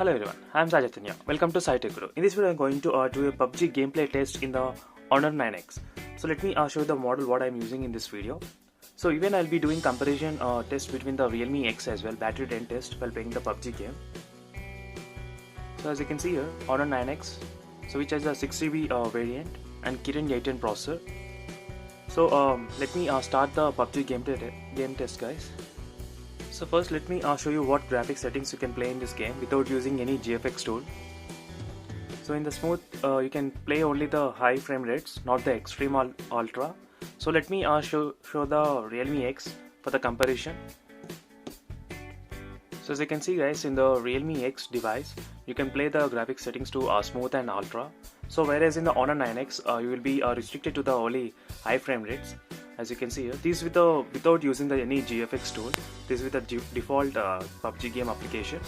Hello everyone, I am Sajatanya. Welcome to SciTech. In this video I am going to do a PUBG gameplay test in the Honor 9X. So let me show you the model what I am using in this video. So even I will be doing comparison test between the Realme X as well, battery drain test while playing the PUBG game. So as you can see here, Honor 9X, so which has a 6GB variant and Kirin 810 processor. So let me start the PUBG game test, guys. So first let me show you what graphics settings you can play in this game without using any GFX tool. So in the smooth you can play only the high frame rates, not the extreme ultra. So let me show the Realme X for the comparison. So as you can see guys, in the Realme X device you can play the graphics settings to smooth and ultra. So whereas in the Honor 9X you will be restricted to the only high frame rates. As you can see here, this without using any GFX tool. This is with the default PUBG game application.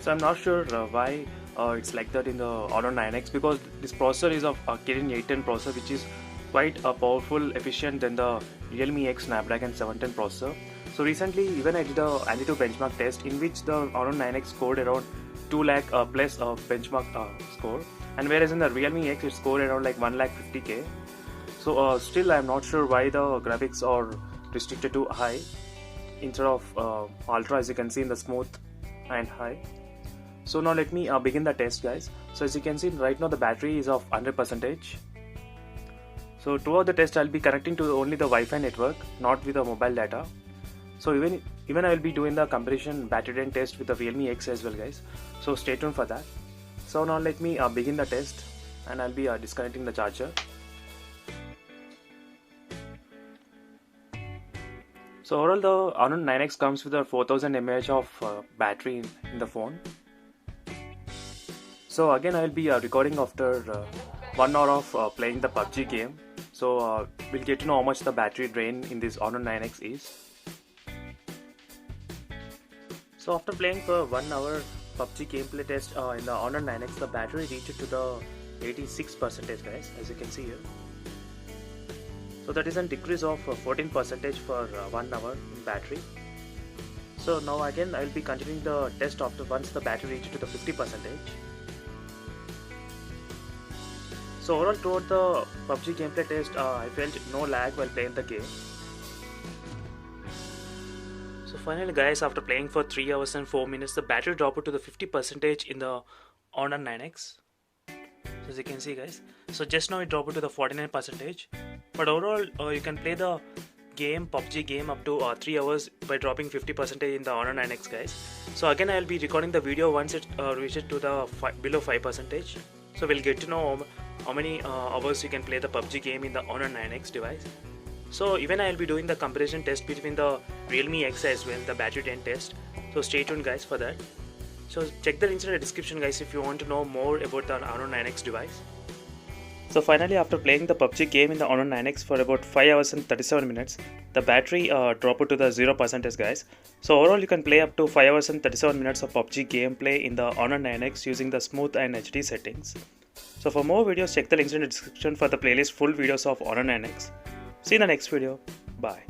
So I'm not sure why it's like that in the Honor 9X, because this processor is of a Kirin 810 processor, which is quite powerful, efficient than the Realme X Snapdragon 710 processor. So recently even I did a Antutu benchmark test in which the Honor 9X scored around 2 lakh plus benchmark score, and whereas in the Realme X it scored around like 1,50,000. So still I am not sure why the graphics are restricted to high instead of ultra, as you can see in the smooth and high. So now let me begin the test, guys. So as you can see right now the battery is of 100%. So throughout the test I'll be connecting to only the Wi-Fi network, not with the mobile data. So even I will be doing the comparison battery drain test with the Realme X as well, guys. So stay tuned for that. So now let me begin the test, and I'll be disconnecting the charger. So overall the Honor 9X comes with a 4000 mAh of battery in the phone. So again I will be recording after 1 hour of playing the PUBG game. So we'll get to know how much the battery drain in this Honor 9X is. So after playing for 1 hour PUBG gameplay test in the Honor 9X, the battery reached to the 86%, guys, as you can see here. So that is a decrease of 14% for 1 hour in battery. So now again I will be continuing the test after once the battery reaches to the 50%. So overall throughout the PUBG gameplay test I felt no lag while playing the game. So finally guys, after playing for 3 hours and 4 minutes, the battery dropped to the 50% in the Honor 9X. So as you can see guys, so just now it dropped to the 49%, but overall you can play the game PUBG game up to 3 hours by dropping 50% in the Honor 9X, guys. So again I will be recording the video once it reaches to the below 5%. So we'll get to know how many hours you can play the PUBG game in the Honor 9X device. So even I will be doing the comparison test between the Realme X as well, the battery drain test. So stay tuned guys for that. So check the links in the description guys if you want to know more about the Honor 9X device. So finally after playing the PUBG game in the Honor 9X for about 5 hours and 37 minutes, the battery dropped to the 0%, guys. So overall you can play up to 5 hours and 37 minutes of PUBG gameplay in the Honor 9X using the smooth and HD settings. So for more videos, check the links in the description for the playlist full videos of Honor 9X. See you in the next video. Bye.